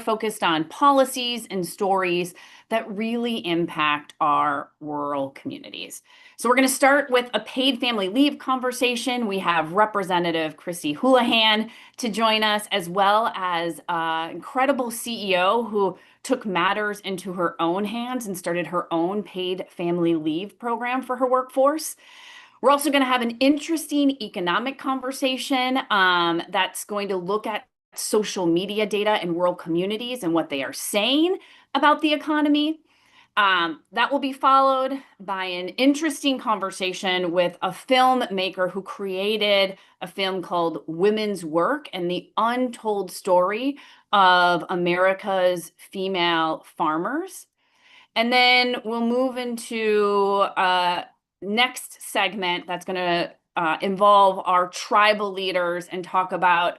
focused on policies and stories that really impact our rural communities. So we're going to start with a paid family leave conversation. We have Representative Chrissy Houlahan to join us, as well as an incredible CEO who took matters into her own hands and started her own paid family leave program for her workforce. We're also going to have an interesting economic conversation that's going to look at social media data in rural communities and what they are saying about the economy. That will be followed by an interesting conversation with a filmmaker who created a film called Women's Work and the Untold Story of America's Female Farmers. And then we'll move into next segment that's going to involve our tribal leaders and talk about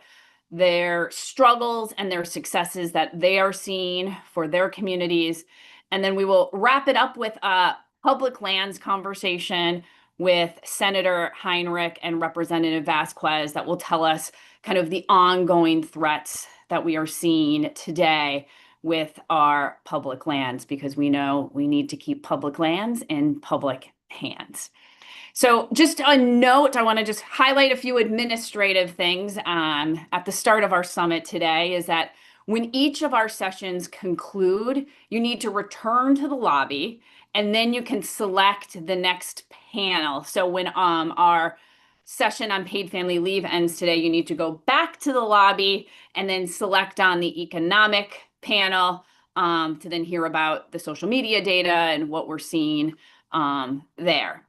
their struggles and their successes that they are seeing for their communities. And then we will wrap it up with a public lands conversation with Senator Heinrich and Representative Vasquez that will tell us kind of the ongoing threats that we are seeing today with our public lands, because we know we need to keep public lands in public hands. So just a note, I want to just highlight a few administrative things at the start of our summit today is that when each of our sessions conclude, you need to return to the lobby and then you can select the next panel. So when our session on paid family leave ends today, you need to go back to the lobby and then select on the economic panel to then hear about the social media data and what we're seeing there.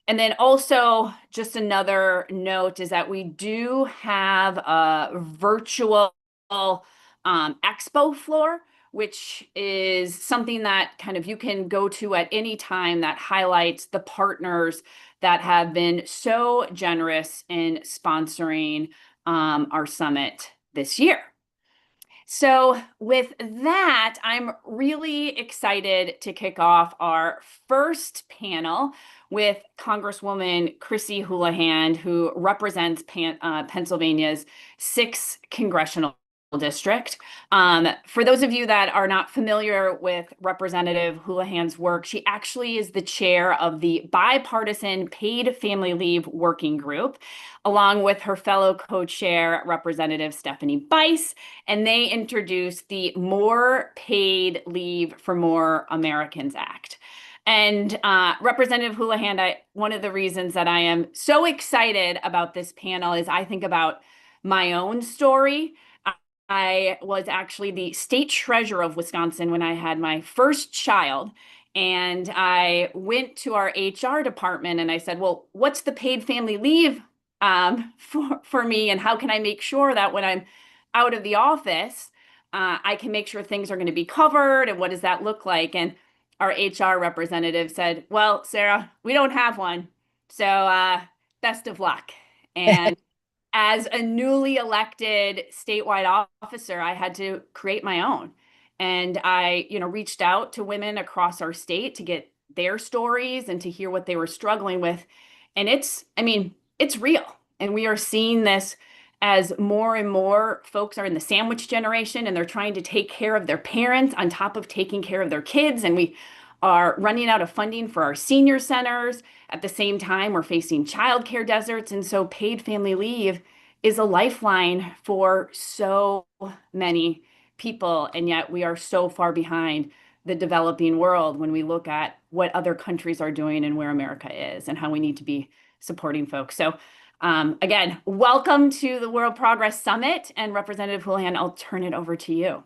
And then also just another note is that we do have a virtual expo floor, which is something that kind of you can go to at any time that highlights the partners that have been so generous in sponsoring our summit this year. So with that, I'm really excited to kick off our first panel with Congresswoman Chrissy Houlahan, who represents Pennsylvania's 6th congressional district. For those of you that are not familiar with Representative Houlahan's work, she actually is the chair of the bipartisan paid family leave working group, along with her fellow co-chair, Representative Stephanie Bice, and they introduced the More Paid Leave for More Americans Act. And Representative Houlahan, one of the reasons that I am so excited about this panel is I think about my own story. I was actually the state treasurer of Wisconsin when I had my first child. And I went to our HR department and I said, well, what's the paid family leave for me? And how can I make sure that when I'm out of the office, I can make sure things are going to be covered? And what does that look like? And our HR representative said, well, Sarah, we don't have one. So best of luck. And as a newly elected statewide officer, I had to create my own. And I, reached out to women across our state to get their stories and to hear what they were struggling with. And it's real. And we are seeing this as more and more folks are in the sandwich generation and they're trying to take care of their parents on top of taking care of their kids. And we are running out of funding for our senior centers. At the same time, we're facing childcare deserts. And so paid family leave is a lifeline for so many people. And yet we are so far behind the developing world when we look at what other countries are doing and where America is and how we need to be supporting folks. So again, welcome to the World Progress Summit. And Representative Houlahan, I'll turn it over to you.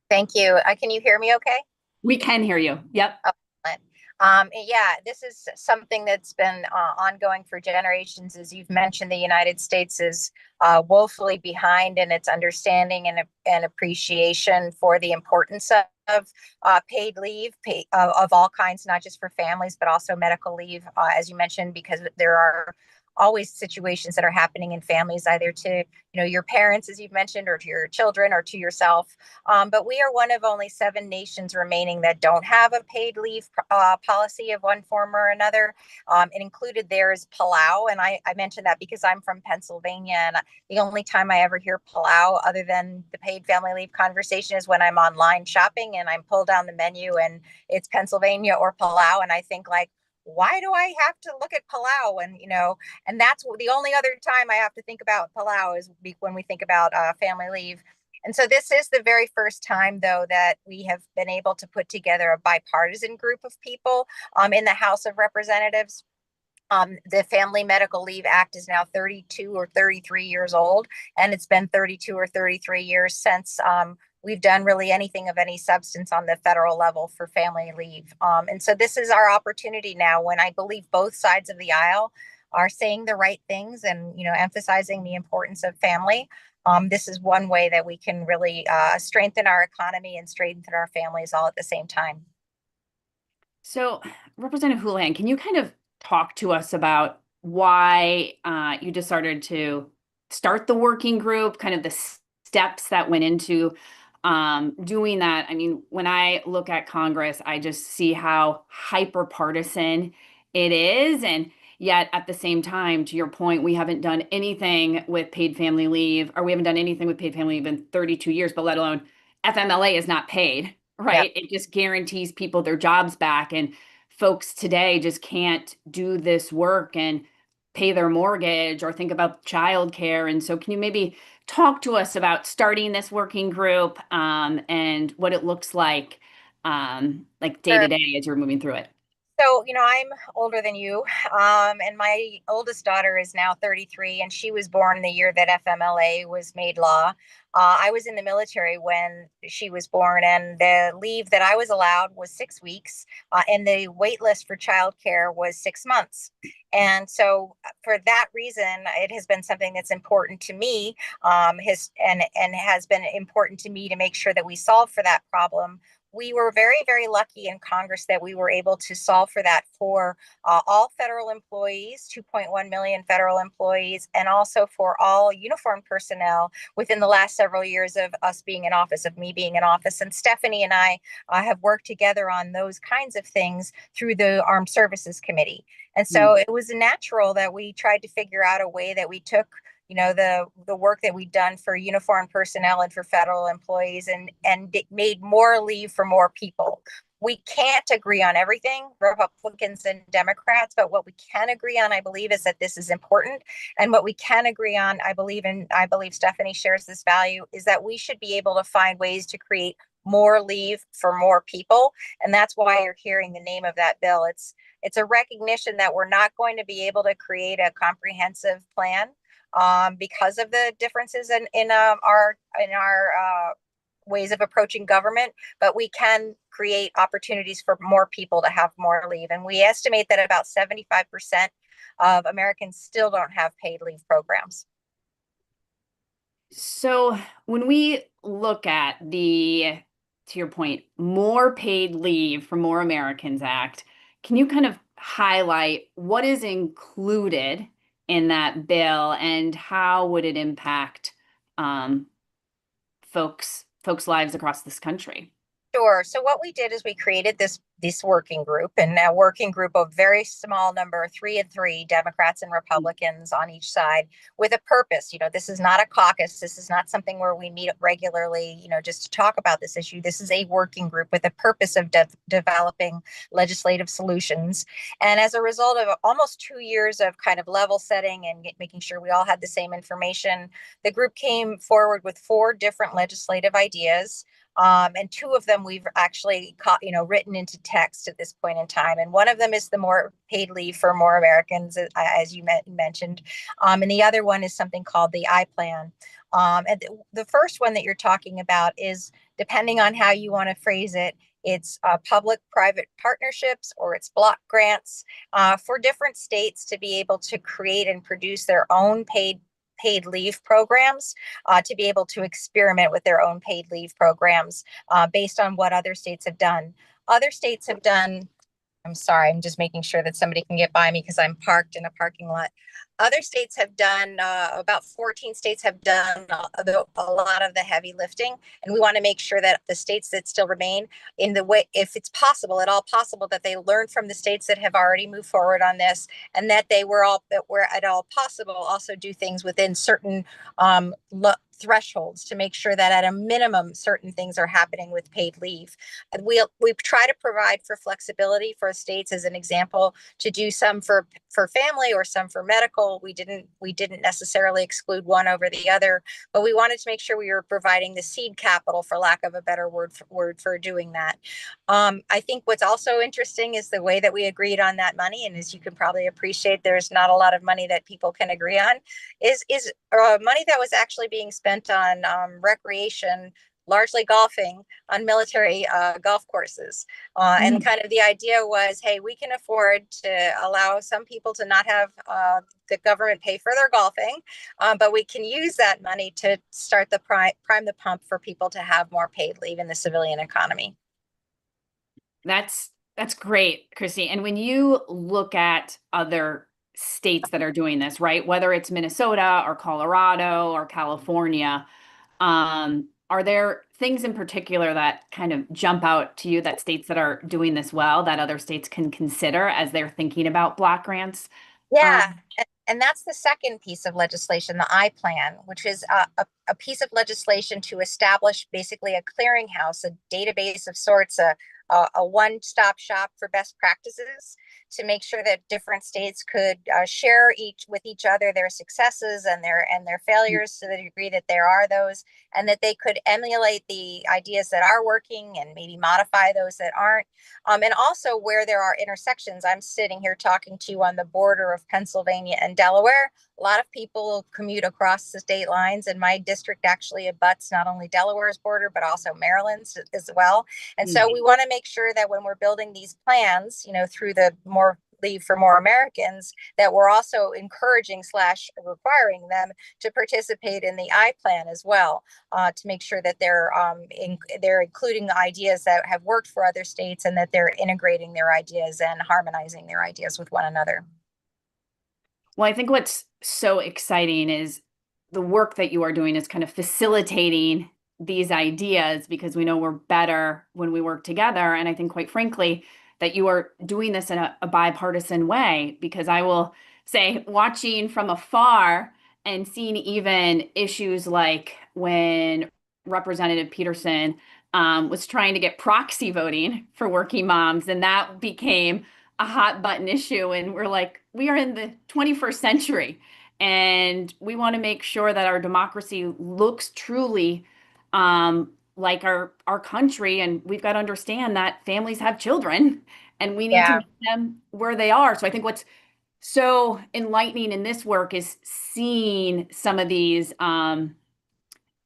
Thank you. Can you hear me okay? We can hear you. Yep. Yeah, this is something that's been ongoing for generations. As you've mentioned, the United States is woefully behind in its understanding and appreciation for the importance of paid leave of all kinds, not just for families, but also medical leave, as you mentioned, because there are always situations that are happening in families, either to, your parents, as you've mentioned, or to your children or to yourself. But we are one of only 7 nations remaining that don't have a paid leave policy of one form or another. And included there is Palau. And I mentioned that because I'm from Pennsylvania, and the only time I ever hear Palau, other than the paid family leave conversation, is when I'm online shopping and I'm pulled down the menu and it's Pennsylvania or Palau. And I think, like, why do I have to look at Palau? And that's the only other time I have to think about Palau is when we think about family leave. And so this is the very first time, though, that we have been able to put together a bipartisan group of people in the House of Representatives. The Family Medical Leave Act is now 32 or 33 years old, and it's been 32 or 33 years since we've done really anything of any substance on the federal level for family leave. And so this is our opportunity now, when I believe both sides of the aisle are saying the right things and, emphasizing the importance of family. This is one way that we can really strengthen our economy and strengthen our families all at the same time. So, Representative Houlahan, can you kind of talk to us about why you decided to start the working group, kind of the steps that went into doing that? I mean, when I look at Congress, I just see how hyper partisan it is. And yet, at the same time, to your point, we haven't done anything with paid family leave, or we haven't done anything with paid family leave in 32 years, but let alone FMLA is not paid, Yep. right? It just guarantees people their jobs back. And folks today just can't do this work and pay their mortgage or think about childcare. And so, can you maybe talk to us about starting this working group and what it looks like day to Sure. day as you're moving through it? So, I'm older than you, and my oldest daughter is now 33, and she was born the year that FMLA was made law. I was in the military when she was born, and the leave that I was allowed was 6 weeks, and the wait list for childcare was 6 months. And so, for that reason, it has been something that's important to me, and has been important to me to make sure that we solve for that problem. We were very, very lucky in Congress that we were able to solve for that for all federal employees, 2.1 million federal employees, and also for all uniformed personnel within the last several years of us being in office, of me being in office. And Stephanie and I have worked together on those kinds of things through the Armed Services Committee. And so it was natural that we tried to figure out a way that we took the work that we've done for uniformed personnel and for federal employees, and made more leave for more people. We can't agree on everything, Republicans and Democrats, but what we can agree on, I believe, is that this is important. And what we can agree on, I believe, and I believe Stephanie shares this value, is that we should be able to find ways to create more leave for more people. And that's why you're hearing the name of that bill. It's a recognition that we're not going to be able to create a comprehensive plan because of the differences in our ways of approaching government, but we can create opportunities for more people to have more leave. And we estimate that about 75% of Americans still don't have paid leave programs. So, when we look at to your point, more paid leave for more Americans Act, can you kind of highlight what is included in that bill and how would it impact um, folks' lives across this country? Sure. So what we did is we created this working group, and a working group of very small number, 3 and 3 Democrats and Republicans on each side, with a purpose. This is not a caucus. This is not something where we meet regularly, just to talk about this issue. This is a working group with a purpose of developing legislative solutions. And as a result of almost 2 years of kind of level setting and making sure we all had the same information, the group came forward with 4 different legislative ideas. And 2 of them we've actually written into text at this point in time. And one of them is the more paid leave for more Americans, as you mentioned. And the other one is something called the I plan. And the first one that you're talking about is, depending on how you want to phrase it, it's public-private partnerships, or it's block grants for different states to be able to create and produce their own paid leave programs, to be able to experiment with their own paid leave programs based on what other states have done. Other states have done, I'm sorry, I'm just making sure that somebody can get by me because I'm parked in a parking lot. Other states have done, about 14 states have done a lot of the heavy lifting. And we want to make sure that the states that still remain in the way, if it's possible, at all possible, that they learn from the states that have already moved forward on this, and that that were at all possible also do things within certain thresholds to make sure that at a minimum certain things are happening with paid leave. And we try to provide for flexibility for states, as an example, to do some for family or some for medical. We didn't necessarily exclude one over the other, but we wanted to make sure we were providing the seed capital, for lack of a better word for doing that. I think what's also interesting is the way that we agreed on that money, and as you can probably appreciate, there's not a lot of money that people can agree on. Is money that was actually being spent on recreation, largely golfing, on military golf courses. And kind of the idea was, hey, we can afford to allow some people to not have the government pay for their golfing, but we can use that money to start the prime the pump for people to have more paid leave in the civilian economy. That's great, Chrissy. And when you look at other states that are doing this, right, whether it's Minnesota or Colorado or California, are there things in particular that kind of jump out to you, that states that are doing this well, that other states can consider as they're thinking about block grants? Yeah. And that's the second piece of legislation, the I plan, which is a piece of legislation to establish basically a clearinghouse, a database of sorts, a one-stop shop for best practices, to make sure that different states could share with each other their successes and their failures, to the degree that there are those, and that they could emulate the ideas that are working and maybe modify those that aren't. And also where there are intersections. I'm sitting here talking to you on the border of Pennsylvania and Delaware. A lot of people commute across the state lines, and my district actually abuts not only Delaware's border, but also Maryland's as well. And so we want to make sure that when we're building these plans, through the More Leave for More Americans, that we're also encouraging / requiring them to participate in the I plan as well, to make sure that they're including the ideas that have worked for other states, and that they're integrating their ideas and harmonizing their ideas with one another. Well, I think what's so exciting is the work that you are doing is kind of facilitating these ideas, because we know we're better when we work together. And I think, quite frankly, that you are doing this in a bipartisan way, because I will say, watching from afar and seeing even issues like when Representative Peterson was trying to get proxy voting for working moms, and that became a hot button issue. And we're like, we are in the 21st century, and we want to make sure that our democracy looks truly like our country. And we've got to understand that families have children, and we need to Yeah. meet them where they are. So I think what's so enlightening in this work is seeing some of these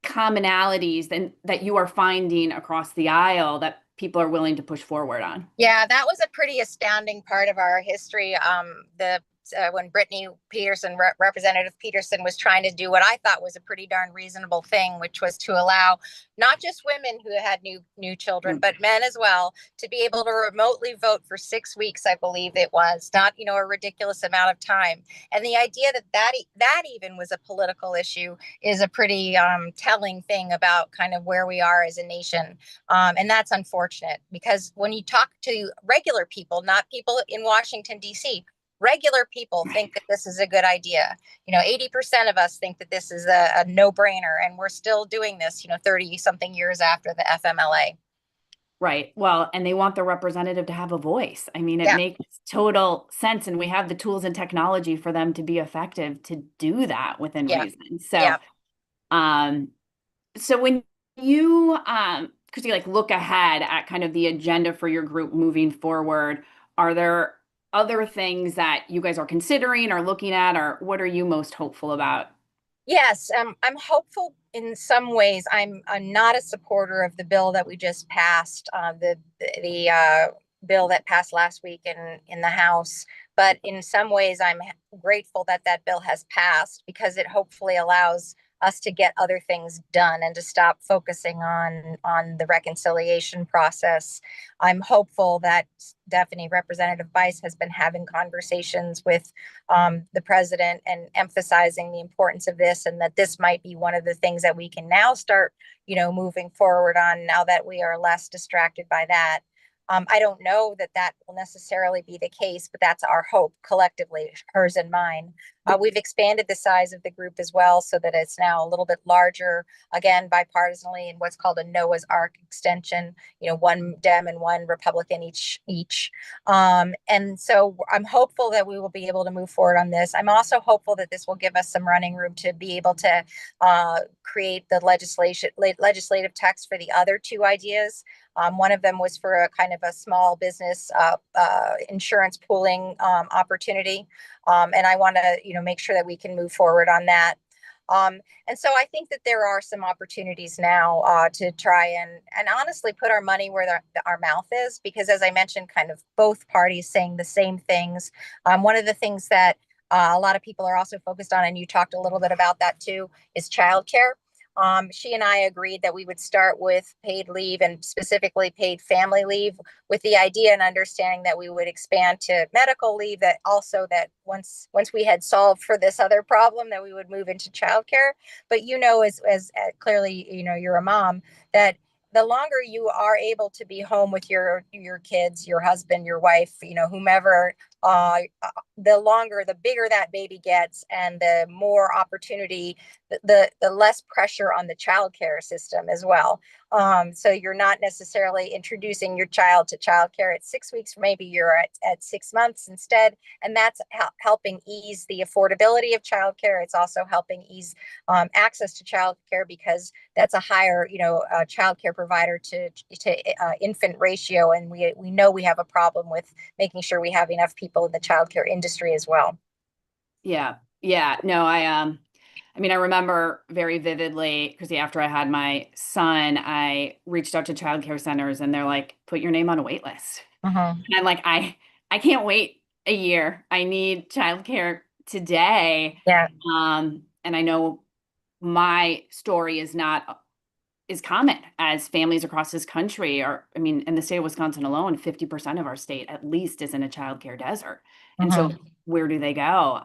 commonalities that you are finding across the aisle that people are willing to push forward on. Yeah, that was a pretty astounding part of our history. The When Brittany Peterson, Representative Peterson, was trying to do what I thought was a pretty darn reasonable thing, which was to allow not just women who had new children, but men as well, to be able to remotely vote for 6 weeks. I believe it was not, a ridiculous amount of time. And the idea that even was a political issue is a pretty telling thing about kind of where we are as a nation. And that's unfortunate, because when you talk to regular people, not people in Washington, D.C., regular people think that this is a good idea. 80% of us think that this is a no-brainer, and we're still doing this, 30 something years after the FMLA. Right. Well, and they want the representative to have a voice. I mean, it Yeah. makes total sense, and we have the tools and technology for them to be effective to do that within Yeah. reason. So, Yeah. um, so when you, because you like look ahead at kind of the agenda for your group moving forward, are there other things that you guys are considering or looking at, or what are you most hopeful about? Yes, I'm hopeful in some ways. I'm not a supporter of the bill that we just passed, the bill that passed last week in the House. But in some ways, I'm grateful that that bill has passed, because it hopefully allows us to get other things done and to stop focusing on the reconciliation process. I'm hopeful that Stephanie, Representative Bice, has been having conversations with the president and emphasizing the importance of this, and that this might be one of the things that we can now start, moving forward on now that we are less distracted by that. I don't know that that will necessarily be the case, but that's our hope collectively, hers and mine. We've expanded the size of the group as well so that it's now a little bit larger, again, bipartisanly in what's called a Noah's Ark extension, one Dem and one Republican each. And so I'm hopeful that we will be able to move forward on this. I'm also hopeful that this will give us some running room to be able to create the legislative text for the other two ideas. One of them was for a kind of a small business insurance pooling opportunity. And I want to, make sure that we can move forward on that. And so I think that there are some opportunities now to try and honestly put our money where our mouth is, because as I mentioned, kind of both parties saying the same things. One of the things that a lot of people are also focused on, and you talked a little bit about that too, is childcare. She and I agreed that we would start with paid leave and specifically paid family leave, with the idea and understanding that we would expand to medical leave, that also that once we had solved for this other problem, that we would move into childcare. But as clearly, you're a mom, that the longer you are able to be home with your kids, your husband, your wife, whomever, the bigger that baby gets, and the more opportunity, the less pressure on the childcare system as well. So you're not necessarily introducing your child to childcare at 6 weeks, maybe you're at 6 months instead. And that's helping ease the affordability of childcare. It's also helping ease access to childcare, because that's a higher, childcare provider to infant ratio. And we know we have a problem with making sure we have enough people in the childcare industry as well. Yeah. Yeah. No, I remember very vividly because after I had my son, I reached out to childcare centers and they're like, put your name on a wait list. Mm-hmm. And I'm like, I can't wait a year. I need childcare today. Yeah. And I know my story is common as families across this country are. In the state of Wisconsin alone, 50% of our state at least is in a childcare desert. And so Mm-hmm. where do they go?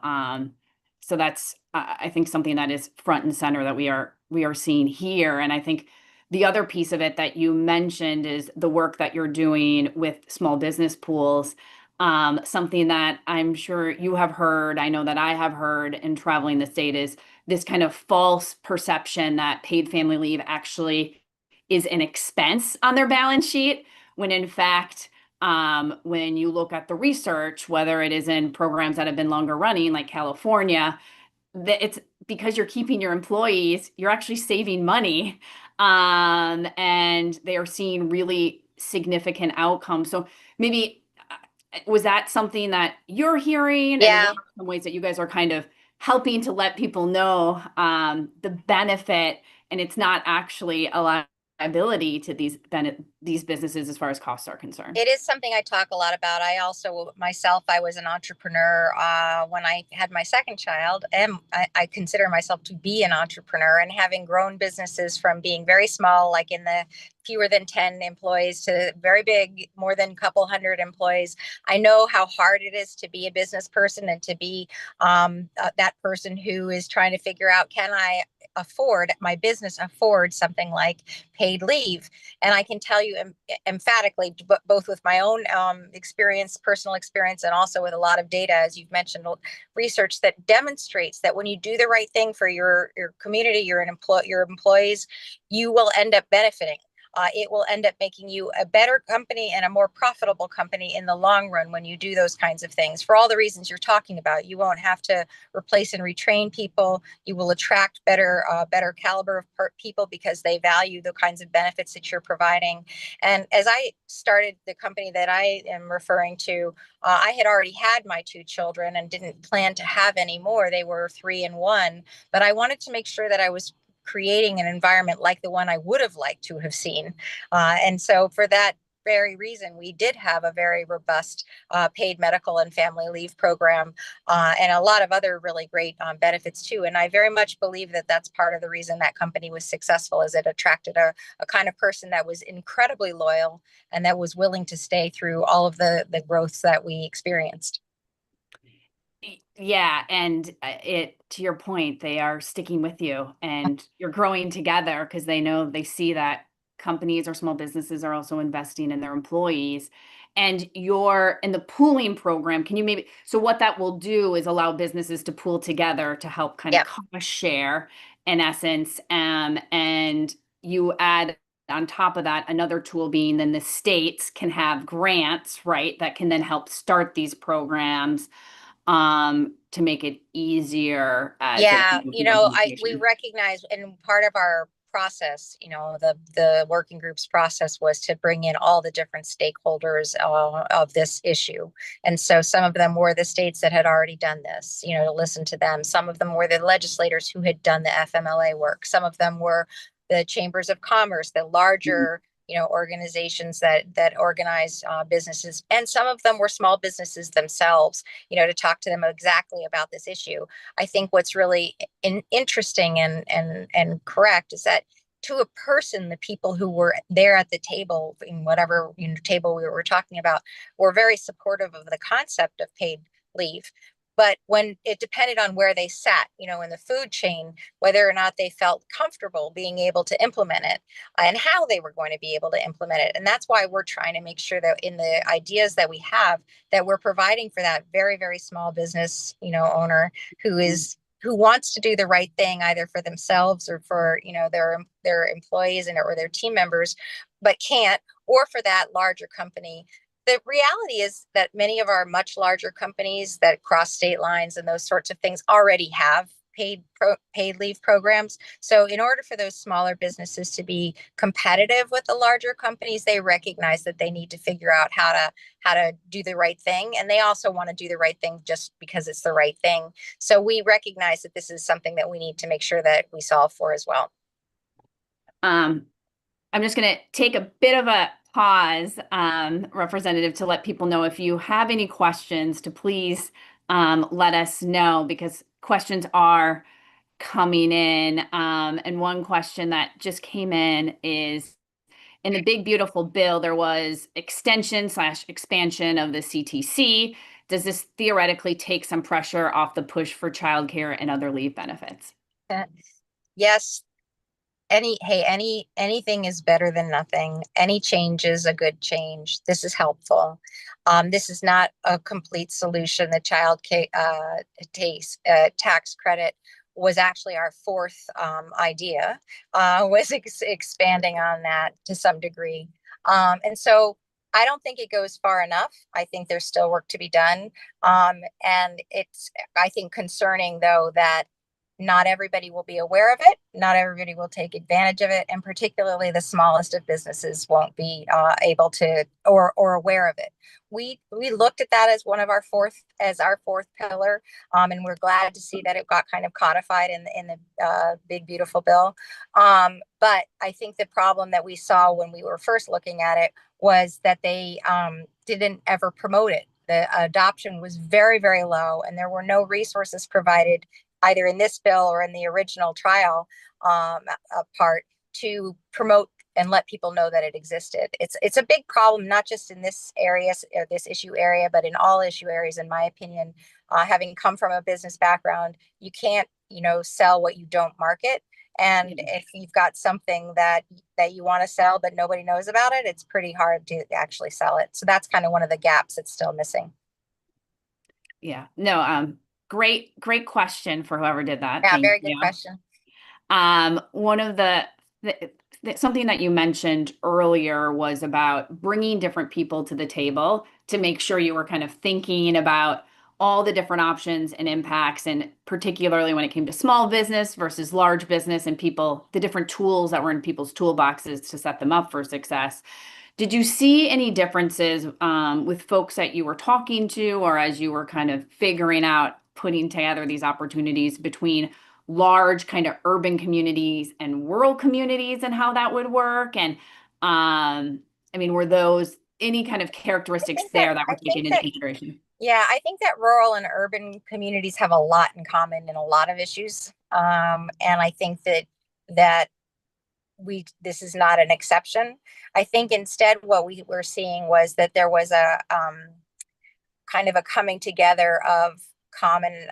So that's, I think, something that is front and center that we are seeing here. And I think the other piece of it that you mentioned is the work that you're doing with small business pools. Something that I'm sure you have heard, I know that I have heard in traveling the state, is this kind of false perception that paid family leave actually is an expense on their balance sheet, when in fact, when you look at the research, whether it is in programs that have been longer running, like California, that it's because you're keeping your employees, you're actually saving money, and they are seeing really significant outcomes. So maybe was that something that you're hearing, and Yeah. what are some ways that you guys are kind of helping to let people know the benefit, and it's not actually a liability to these businesses as far as costs are concerned? It is something I talk a lot about. I also myself, I was an entrepreneur when I had my second child, and I consider myself to be an entrepreneur. And having grown businesses from being very small, like in the fewer than 10 employees, to very big, more than a couple hundred employees, I know how hard it is to be a business person and to be that person who is trying to figure out, can I afford my business afford something like paid leave? And I can tell you emphatically, both with my own experience, personal experience, and also with a lot of data, as you've mentioned, research that demonstrates that when you do the right thing for your community, your employees, you will end up benefiting. It will end up making you a better company and a more profitable company in the long run when you do those kinds of things. For all the reasons you're talking about, you won't have to replace and retrain people. You will attract better caliber of people because they value the kinds of benefits that you're providing. And as I started the company that I am referring to, I had already had my two children and didn't plan to have any more. They were 3 and 1, but I wanted to make sure that I was creating an environment like the one I would have liked to have seen. And so for that very reason, we did have a very robust paid medical and family leave program, and a lot of other really great benefits too. And I very much believe that that's part of the reason that company was successful, is it attracted a kind of person that was incredibly loyal and that was willing to stay through all of the growth that we experienced. Yeah, and it to your point, they are sticking with you and you're growing together because they know they see that companies or small businesses are also investing in their employees. And you're in the pooling program. Can you maybe, so what that will do is allow businesses to pool together to help kind of Yeah. cost share in essence. And you add on top of that another tool being then the states can have grants, right, that can then help start these programs to make it easier as it Yeah, comes you to know, we implementation. recognize, and part of our process, you know, the working groups process was to bring in all the different stakeholders of this issue. And so some of them were the states that had already done this, you know, to listen to them. Some of them were the legislators who had done the FMLA work. Some of them were the chambers of commerce, the Mhm. larger, you know, organizations that organize businesses, and some of them were small businesses themselves, you know, to talk to them exactly about this issue. I think what's really interesting and correct is that, to a person, the people who were there at the table, in whatever, you know, table we were talking about, were very supportive of the concept of paid leave. But when it depended on where they sat, you know, in the food chain, whether or not they felt comfortable being able to implement it, and how they were going to be able to implement it. And that's why we're trying to make sure that in the ideas that we have, that we're providing for that very, very small business, you know, owner who wants to do the right thing, either for themselves or for, you know, their employees and or their team members, but can't, or for that larger company. The reality is that many of our much larger companies that cross state lines and those sorts of things already have paid leave programs. So in order for those smaller businesses to be competitive with the larger companies, they recognize that they need to figure out how to do the right thing, and they also want to do the right thing just because it's the right thing. So we recognize that this is something that we need to make sure that we solve for as well. Um, I'm just going to take a bit of a pause, Representative, to let people know if you have any questions to please let us know because questions are coming in. And one question that just came in is, in the big beautiful bill, there was extension slash expansion of the CTC. Does this theoretically take some pressure off the push for childcare and other leave benefits? Yes, anything is better than nothing. Any change is a good change. This is helpful. This is not a complete solution. The tax credit was actually our fourth idea, was expanding on that to some degree. And so I don't think it goes far enough. I think there's still work to be done. And it's, I think, concerning, though, that not everybody will be aware of it. Not everybody will take advantage of it, and particularly the smallest of businesses won't be able to, or aware of it. We looked at that as one of our fourth pillar, and we're glad to see that it got kind of codified in the big beautiful bill. But I think the problem that we saw when we were first looking at it was that they didn't ever promote it. The adoption was very, very low, and there were no resources provided either in this bill or in the original trial part to promote and let people know that it existed. It's a big problem, not just in this area or this issue area, but in all issue areas, in my opinion. Having come from a business background, you can't, you know, sell what you don't market. And Yeah. if you've got something that you want to sell but nobody knows about it, it's pretty hard to actually sell it. So that's kind of one of the gaps that's still missing. Yeah. No, great question for whoever did that. Yeah, Thank very good you. question. One of something that you mentioned earlier was about bringing different people to the table to make sure you were kind of thinking about all the different options and impacts, and particularly when it came to small business versus large business and people, the different tools that were in people's toolboxes to set them up for success. Did you see any differences with folks that you were talking to, or as you were kind of figuring out putting together these opportunities between large kind of urban communities and rural communities and how that would work? And I mean, were those any kind of characteristics there that I were think taken into that consideration? Yeah, I think that rural and urban communities have a lot in common in a lot of issues. And I think that we this is not an exception. I think instead what we were seeing was that there was a kind of a coming together of common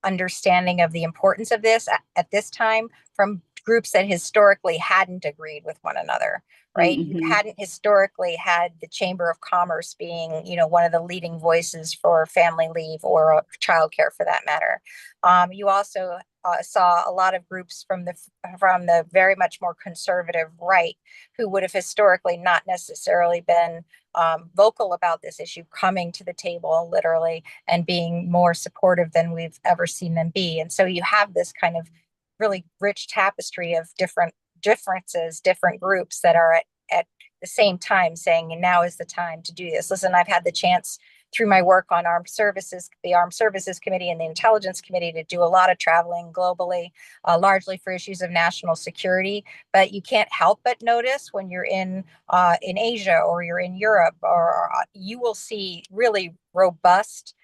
understanding of the importance of this at this time from groups that historically hadn't agreed with one another, right? You Mm-hmm. hadn't historically had the Chamber of Commerce being, one of the leading voices for family leave or childcare for that matter. You also saw a lot of groups from the very much more conservative right who would have historically not necessarily been vocal about this issue coming to the table literally and being more supportive than we've ever seen them be. And so you have this kind of really rich tapestry of different differences, different groups that are at the same time saying, and now is the time to do this. Listen, I've had the chance through my work on armed services, the Armed Services Committee and the Intelligence Committee to do a lot of traveling globally, largely for issues of national security. But you can't help but notice when you're in Asia or you're in Europe, or you will see really robust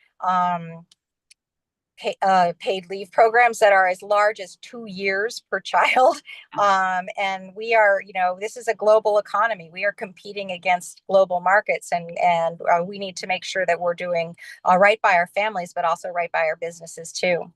paid leave programs that are as large as 2 years per child. And we are, this is a global economy. We are competing against global markets, and we need to make sure that we're doing right by our families, but also right by our businesses too.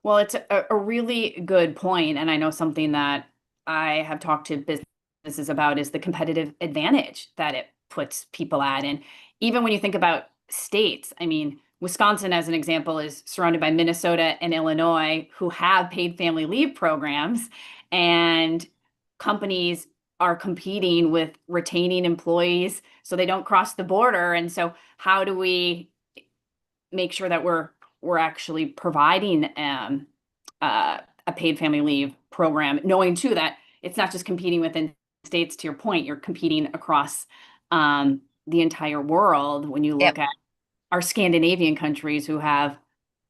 Well, it's a really good point, and I know something that I have talked to businesses about is the competitive advantage that it puts people at. And even when you think about states, I mean, Wisconsin, as an example, is surrounded by Minnesota and Illinois, who have paid family leave programs, and companies are competing with retaining employees so they don't cross the border. And so, how do we make sure that we're actually providing a paid family leave program, knowing too that it's not just competing within states. To your point, you're competing across the entire world. When you Yep. look at our Scandinavian countries who have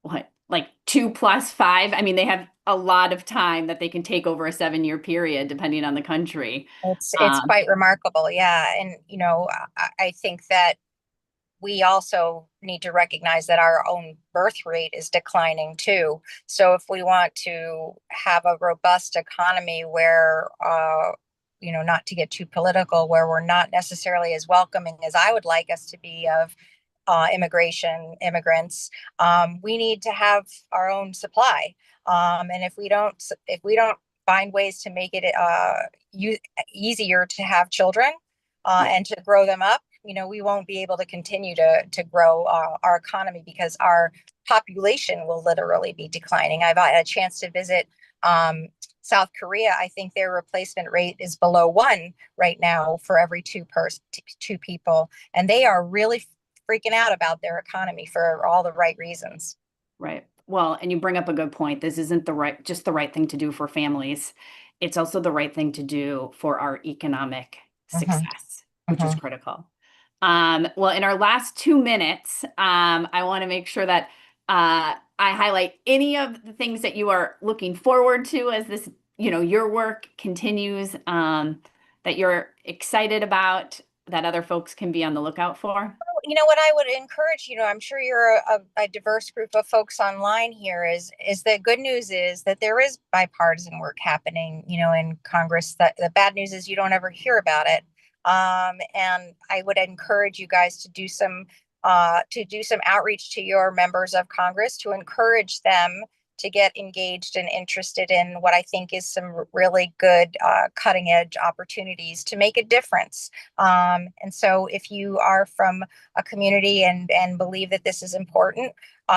what, like 2 plus 5. I mean, they have a lot of time that they can take over a 7 year period, depending on the country. It's Um, quite remarkable. Yeah. And, I think that we also need to recognize that our own birth rate is declining too. So if we want to have a robust economy where, not to get too political, where we're not necessarily as welcoming as I would like us to be of immigrants, we need to have our own supply. And if we don't find ways to make it easier to have children yeah, and to grow them up, we won't be able to continue to grow our economy because our population will literally be declining. I've had a chance to visit um, South Korea. I think their replacement rate is below one right now for every two people, and they are really freaking out about their economy for all the right reasons. right. Well, and you bring up a good point. This isn't just the right thing to do for families. It's also the right thing to do for our economic Mhm, success, which is mhm. critical. Well, in our last 2 minutes, I want to make sure that I highlight any of the things that you are looking forward to as this, your work continues, that you're excited about, that other folks can be on the lookout for. What I would encourage, I'm sure you're a diverse group of folks online here, is the good news is that there is bipartisan work happening, in Congress. That the bad news is you don't ever hear about it. And I would encourage you guys to do some outreach to your members of Congress to encourage them to get engaged and interested in what I think is some really good cutting edge opportunities to make a difference. And so if you are from a community and believe that this is important,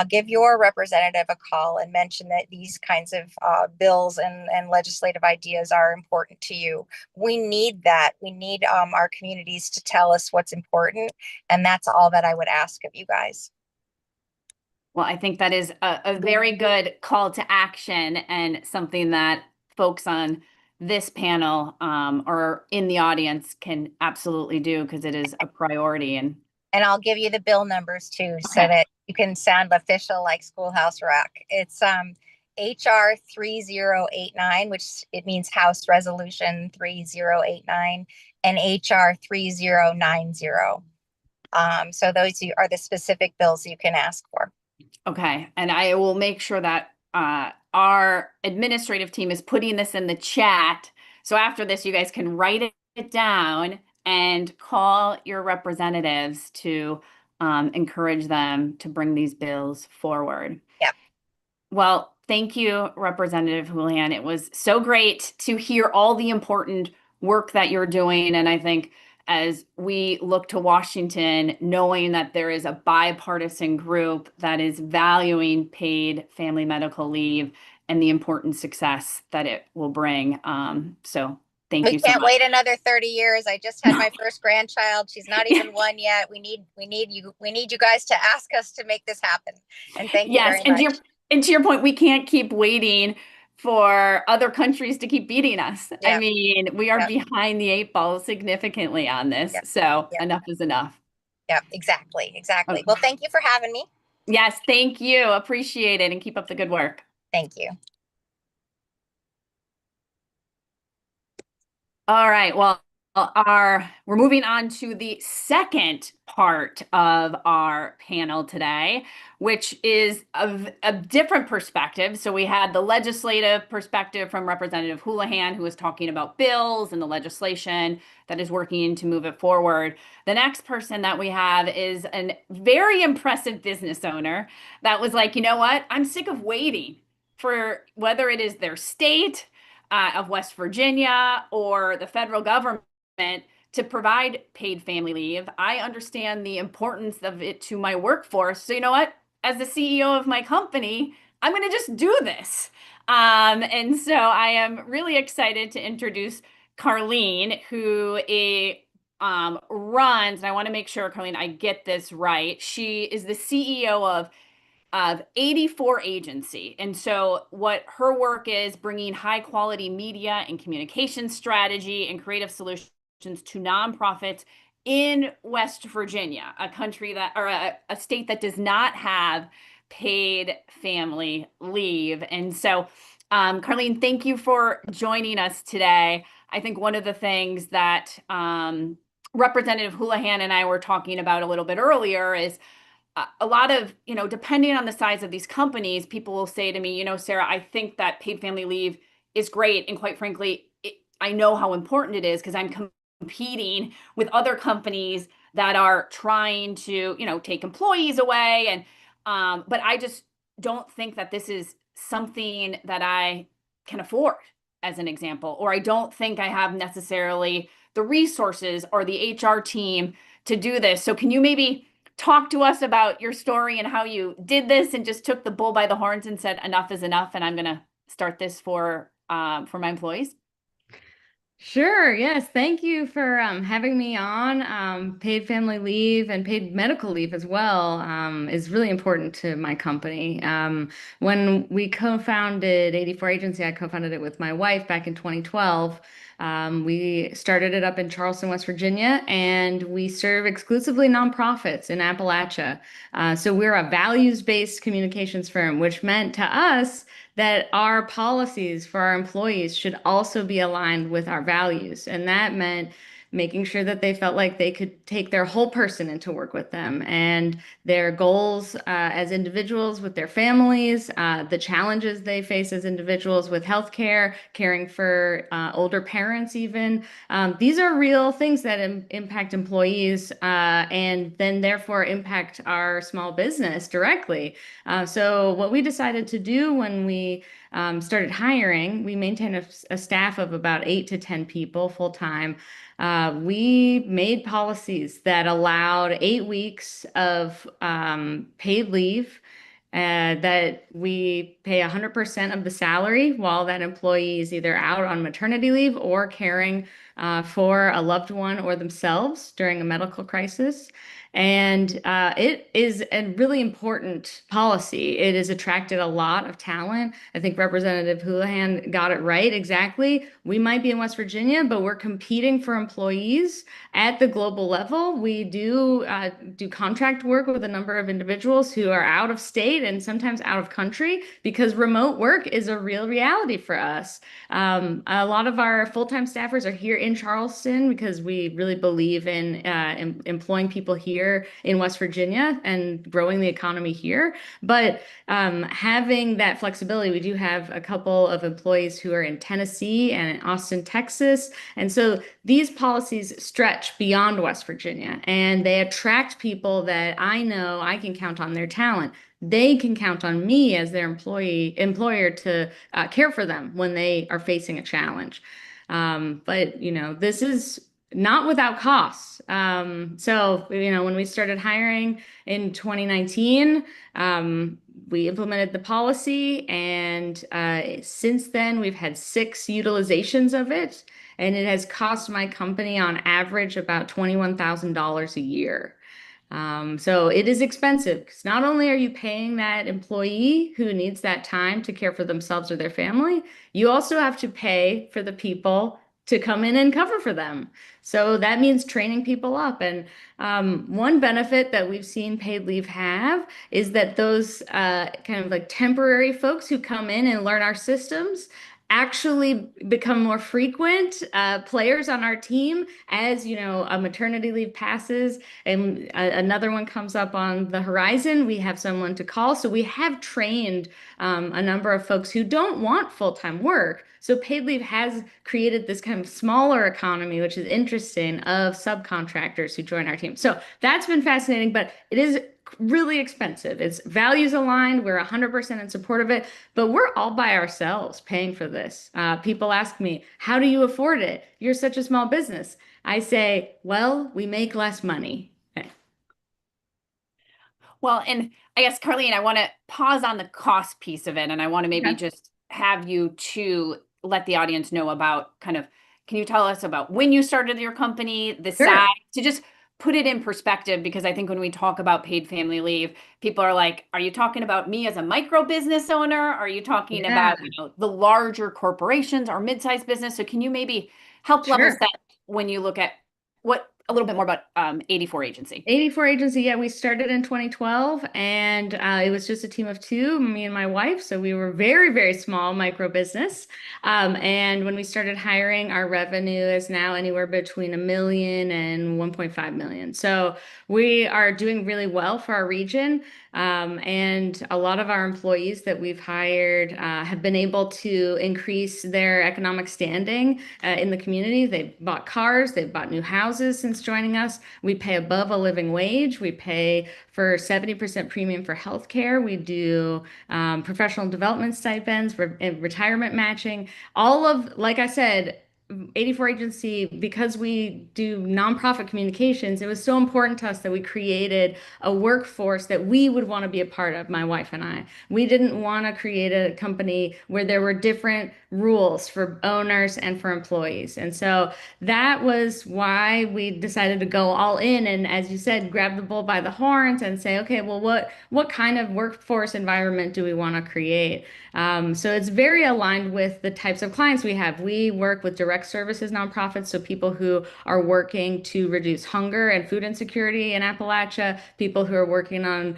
give your representative a call and mention that these kinds of bills and legislative ideas are important to you. We need that. We need our communities to tell us what's important. And that's all that I would ask of you guys. Well, I think that is a very good call to action and something that folks on this panel or in the audience can absolutely do because it is a priority. And And I'll give you the bill numbers too, so okay, that you can sound official like Schoolhouse Rock. It's HR 3089, which it means House Resolution 3089, and HR 3090. So those are the specific bills you can ask for. Okay, and I will make sure that our administrative team is putting this in the chat. So after this, you guys can write it down and call your representatives to encourage them to bring these bills forward. Yep. Well, thank you, Representative Houlahan. It was so great to hear all the important work that you're doing. And I think as we look to Washington, knowing that there is a bipartisan group that is valuing paid family medical leave and the important success that it will bring. So thank We you so can't much. wait another 30 years. I just had my first grandchild. She's not even one yet. We need you guys to ask us to make this happen. And thank you Yes, very much. and to your point, we can't keep waiting for other countries to keep beating us. I Yeah. mean, we are Yeah. behind the eight ball significantly on this. Yeah. So Yeah. enough is enough. Yeah. Exactly. Exactly. Okay. Well, thank you for having me. Yes, thank you. Appreciate it and keep up the good work. Thank you. All right. Well, we're moving on to the second part of our panel today, which is a different perspective. So we had the legislative perspective from Representative Houlahan, who was talking about bills and the legislation that is working to move it forward. The next person that we have is a very impressive business owner that was like, you know what? I'm sick of waiting for whether it is their state of West Virginia or the federal government to provide paid family leave. I understand the importance of it to my workforce. So, you know what? As the CEO of my company, I'm going to just do this. And so I am really excited to introduce Carlene, who runs, and I want to make sure, Carlene, I get this right. She is the CEO of 84 Agency. And so what her work is bringing high quality media and communication strategy and creative solutions to nonprofits in West Virginia, a country that, or a state that does not have paid family leave. And so, Carlene, thank you for joining us today. I think one of the things that Representative Houlahan and I were talking about a little bit earlier is a lot of, depending on the size of these companies, people will say to me, Sarah, I think that paid family leave is great. And quite frankly, I know how important it is because I'm competing with other companies that are trying to, take employees away. But I just don't think that this is something that I can afford, as an example, or I don't think I have necessarily the resources or the HR team to do this. So can you maybe talk to us about your story and how you did this and just took the bull by the horns and said enough is enough and I'm going to start this for my employees? Sure. Yes. Thank you for having me on. Paid family leave and paid medical leave as well is really important to my company. When we co-founded 84 Agency, I co-founded it with my wife back in 2012. We started it up in Charleston, West Virginia, and we serve exclusively nonprofits in Appalachia. So we're a values-based communications firm, which meant to us that our policies for our employees should also be aligned with our values. And that meant making sure that they felt like they could take their whole person into work with them and their goals as individuals with their families, the challenges they face as individuals with healthcare, caring for older parents even. These are real things that impact employees and then therefore impact our small business directly. So what we decided to do when we started hiring, we maintain a staff of about 8 to 10 people full time. We made policies that allowed 8 weeks of paid leave, that we pay 100% of the salary while that employee is either out on maternity leave or caring for a loved one or themselves during a medical crisis. And it is a really important policy. It has attracted a lot of talent. I think Representative Houlahan got it right exactly. We might be in West Virginia, but we're competing for employees at the global level. We do contract work with a number of individuals who are out of state and sometimes out of country because remote work is a real reality for us. A lot of our full-time staffers are here in Charleston because we really believe in employing people here in West Virginia and growing the economy here. But having that flexibility, we do have a couple of employees who are in Tennessee and in Austin, Texas. And so these policies stretch beyond West Virginia and they attract people that I know I can count on their talent. They can count on me as their employer to care for them when they are facing a challenge. But this is not without costs. When we started hiring in 2019, we implemented the policy, and since then we've had 6 utilizations of it, and it has cost my company on average about $21,000 a year. So it is expensive because not only are you paying that employee who needs that time to care for themselves or their family, you also have to pay for the people to come in and cover for them. So that means training people up. And one benefit that we've seen paid leave have is that those kind of like temporary folks who come in and learn our systems actually become more frequent players on our team as a maternity leave passes and another one comes up on the horizon. We have someone to call. So we have trained a number of folks who don't want full-time work. So paid leave has created this kind of smaller economy, which is interesting, of subcontractors who join our team. So that's been fascinating, but it is really expensive. It's values aligned. We're 100% in support of it, but we're all by ourselves paying for this. People ask me, how do you afford it? You're such a small business. I say, well, we make less money. Okay. Well, and I guess, Carlene, I want to pause on the cost piece of it, and I want to maybe Okay. just have you to let the audience know about can you tell us about when you started your company, the size, Sure. to just put it in perspective, because I think when we talk about paid family leave, people are like, are you talking about me as a micro business owner? Are you talking Yeah, about, the larger corporations or mid-sized business? So can you maybe help level sure. set when you look at a little bit more about 84 Agency? 84 Agency, yeah, we started in 2012 and it was just a team of 2, me and my wife. So we were very, very small micro business. And when we started hiring, our revenue is now anywhere between 1 million and 1.5 million. So we are doing really well for our region. And a lot of our employees that we've hired have been able to increase their economic standing in the community. They've bought cars, they've bought new houses since joining us. We pay above a living wage. We pay for 70% premium for healthcare. We do professional development stipends, retirement matching, all of, like I said, 84 Agency, because we do nonprofit communications, it was so important to us that we created a workforce that we would want to be a part of, my wife and I. We didn't want to create a company where there were different rules for owners and for employees. And so that was why we decided to go all in and, as you said, grab the bull by the horns and say, okay, well, what kind of workforce environment do we want to create? So it's very aligned with the types of clients we have. We work with direct services nonprofits, so people who are working to reduce hunger and food insecurity in Appalachia, people who are working on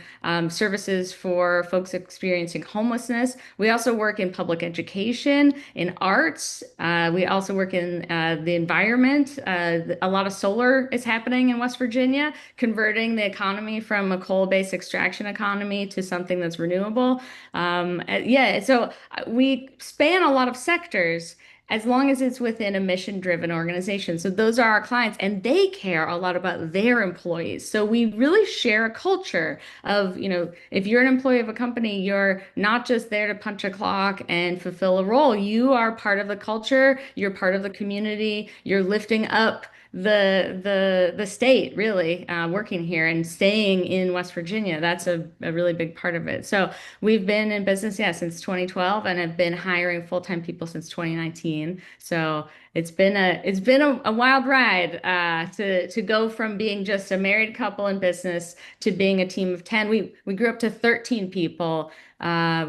services for folks experiencing homelessness. We also work in public education, in arts. We also work in the environment. A lot of solar is happening in West Virginia, converting the economy from a coal-based extraction economy to something that's renewable. Yeah, so we span a lot of sectors as long as it's within a mission-driven organization. So those are our clients, and they care a lot about their employees. So we really share a culture of, if you're an employee of a company, you're not just there to punch a clock and fulfill a role. You are part of the culture, you're part of the community, you're lifting up the state really working here and staying in West Virginia. That's a really big part of it. So we've been in business, yeah, since 2012 and have been hiring full-time people since 2019. So it's been a wild ride to go from being just a married couple in business to being a team of 10. We grew up to 13 people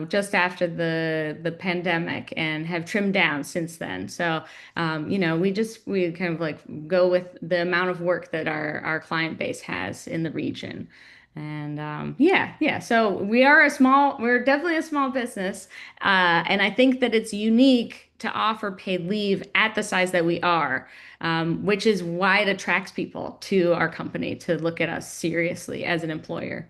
just after the pandemic and have trimmed down since then. So we kind of like go with the amount of work that our client base has in the region. And yeah. So we're definitely a small business. And I think that it's unique to offer paid leave at the size that we are, which is why it attracts people to our company to look at us seriously as an employer.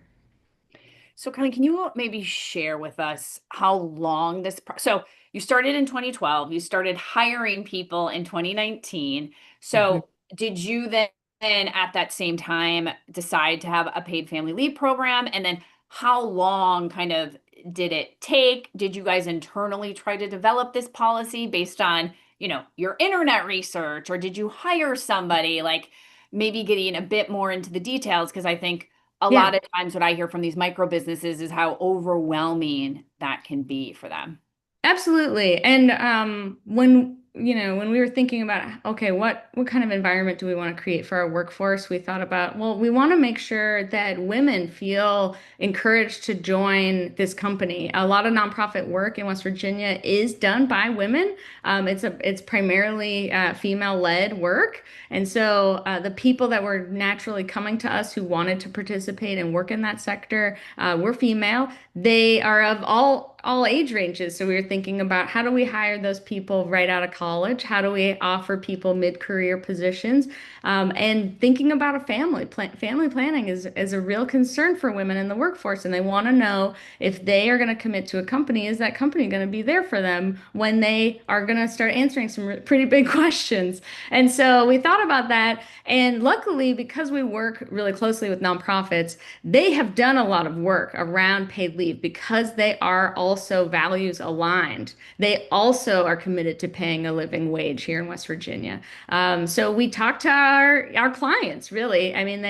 So, Connie, can you maybe share with us how long so you started in 2012, you started hiring people in 2019. Mhm. So, did you then at that same time decide to have a paid family leave program? And then how long kind of did it take? Did you guys internally try to develop this policy based on, your internet research, or did you hire somebody? Like maybe getting a bit more into the details, because I think a Yeah. lot of times what I hear from these micro businesses is how overwhelming that can be for them. Absolutely. And when we were thinking about, okay, what kind of environment do we want to create for our workforce, we thought about, well, we want to make sure that women feel encouraged to join this company. A lot of nonprofit work in West Virginia is done by women. It's primarily female-led work. And so the people that were naturally coming to us who wanted to participate and work in that sector were female. They are of all age ranges. So we were thinking about how do we hire those people right out of college? How do we offer people mid-career positions? And thinking about a family planning is a real concern for women in the workforce, and they want to know if they are going to commit to a company, is that company going to be there for them when they are going to start answering some pretty big questions? And so we thought about that, and luckily, because we work really closely with nonprofits, they have done a lot of work around paid leave because they are also values aligned. They also are committed to paying a living wage here in West Virginia. So we talk to our clients, really. I mean,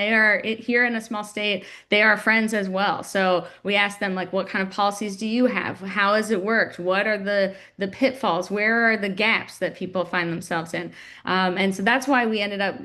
here in a small state, they are friends as well. So we ask them, like, what kind of policies do you have? How has it worked? What are the pitfalls? Where are the gaps that people find themselves in? And so that's why we ended up,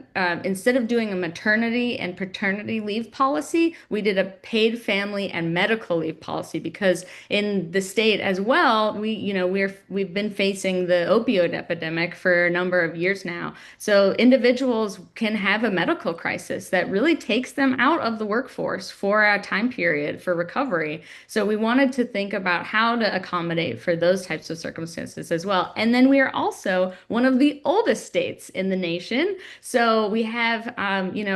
instead of doing a maternity and paternity leave policy, we did a paid family and medical leave policy because in the state as well, we've been facing the opioid epidemic for a number of years now. So individuals can have a medical crisis that really takes them out of the workforce for a time period for recovery. So we wanted to think about how to accommodate for those types of circumstances as well. And then we are also one of the oldest states in the nation. So we have,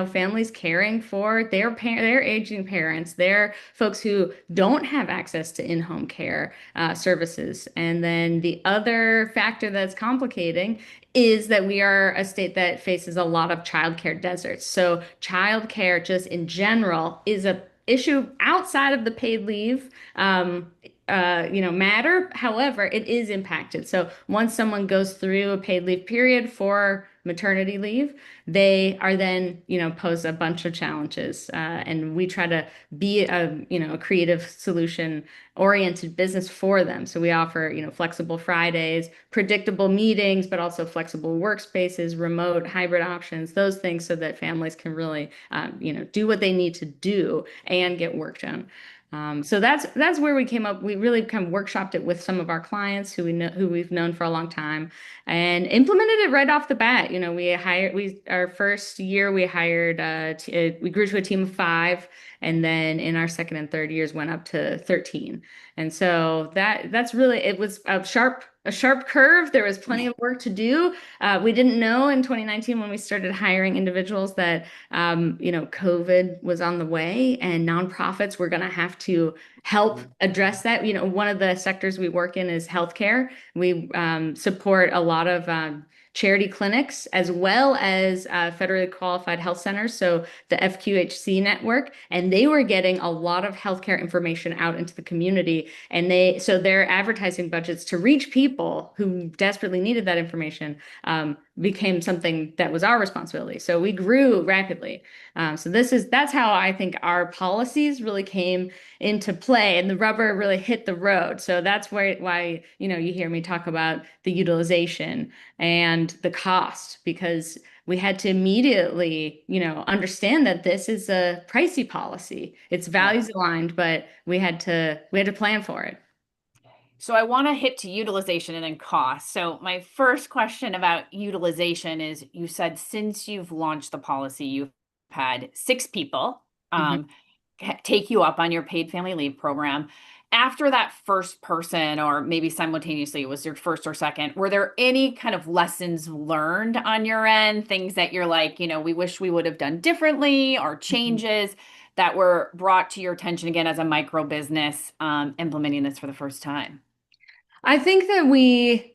families caring for their aging parents, their folks who don't have access to in-home care services. And then the other factor that's complicating is that we are a state that faces a lot of childcare deserts. So childcare just in general is a issue outside of the paid leave matter. However, it is impacted. So once someone goes through a paid leave period for maternity leave, they are then, pose a bunch of challenges. And we try to be a creative solution oriented business for them. So we offer, flexible Fridays, predictable meetings, but also flexible workspaces, remote hybrid options, those things so that families can really, do what they need to do and get work done. So that's where we came up. We really kind of workshopped it with some of our clients who we've known for a long time and implemented it right off the bat. Our first year we hired we grew to a team of 5, and then in our second and third years went up to 13. And so that's really, it was a sharp curve. There was plenty of work to do. We didn't know in 2019 when we started hiring individuals that COVID was on the way and nonprofits were going to have to help address that. One of the sectors we work in is healthcare. We support a lot of charity clinics as well as federally qualified health centers, so the FQHC network, and they were getting a lot of healthcare information out into the community, and their advertising budgets to reach people who desperately needed that information became something that was our responsibility. So we grew rapidly. That's how I think our policies really came into play and the rubber really hit the road. So that's why, you hear me talk about the utilization and the cost because we had to immediately, understand that this is a pricey policy. It's Yeah. values aligned, but we had to plan for it. So I want to hit to utilization and then cost. So my first question about utilization is you said since you've launched the policy, you've had 6 people Mhm. um, take you up on your paid family leave program. After that first person, or maybe simultaneously it was your first or second, were there any kind of lessons learned on your end, things that you're like, we wish we would have done differently, or Mhm. changes that were brought to your attention again as a micro business implementing this for the first time? I think that we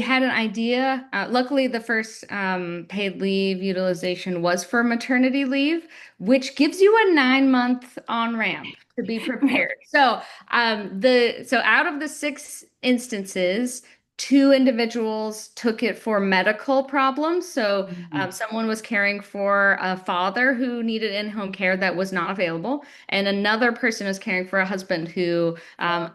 had an idea. Luckily, the first paid leave utilization was for maternity leave, which gives you a 9-month on ramp to be prepared. So out of the 6 instances, 2 individuals took it for medical problems. So Mhm. someone was caring for a father who needed in-home care that was not available, and another person was caring for a husband who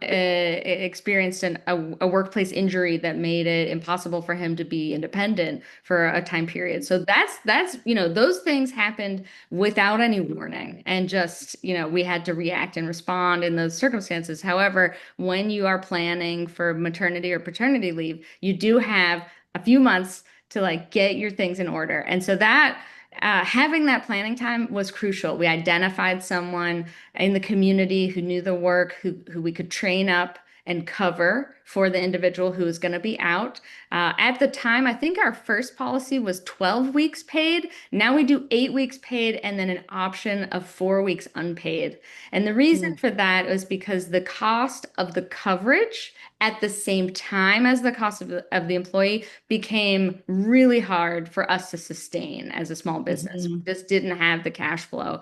experienced a workplace injury that made it impossible for him to be independent for a time period. So those things happened without any warning, and just we had to react and respond in those circumstances. However, when you are planning for maternity or paternity leave, you do have a few months to like get your things in order, and so that. Having that planning time was crucial. We identified someone in the community who knew the work, who we could train up and cover for the individual who was going to be out. At the time, I think our first policy was 12 weeks paid. Now we do 8 weeks paid and then an option of 4 weeks unpaid. And the reason Mm. for that is because the cost of the coverage at the same time as the cost of the employee became really hard for us to sustain as a small business. Mhm. We just didn't have the cash flow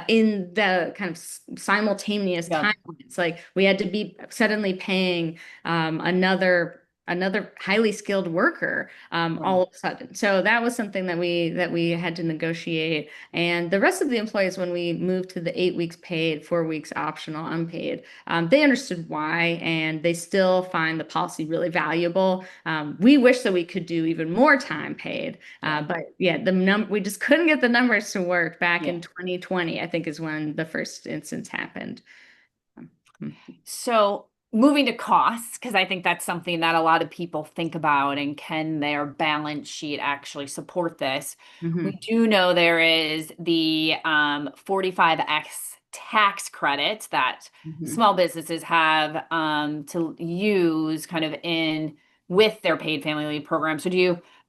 in the kind of simultaneous Yeah. timelines. Like we had to be suddenly paying another highly skilled worker Right. all of a sudden. So that was something that we had to negotiate. And the rest of the employees, when we moved to the 8 weeks paid, 4 weeks optional, unpaid, they understood why, and they still find the policy really valuable. We wish that we could do even more time paid, Yeah. but yeah, we just couldn't get the numbers to work back Yeah. in 2020, I think is when the first instance happened. So moving to costs, because I think that's something that a lot of people think about, and can their balance sheet actually support this? We Mhm. do know there is the 45X tax credit that Mhm. small businesses have to use kind of in with their paid family leave program. So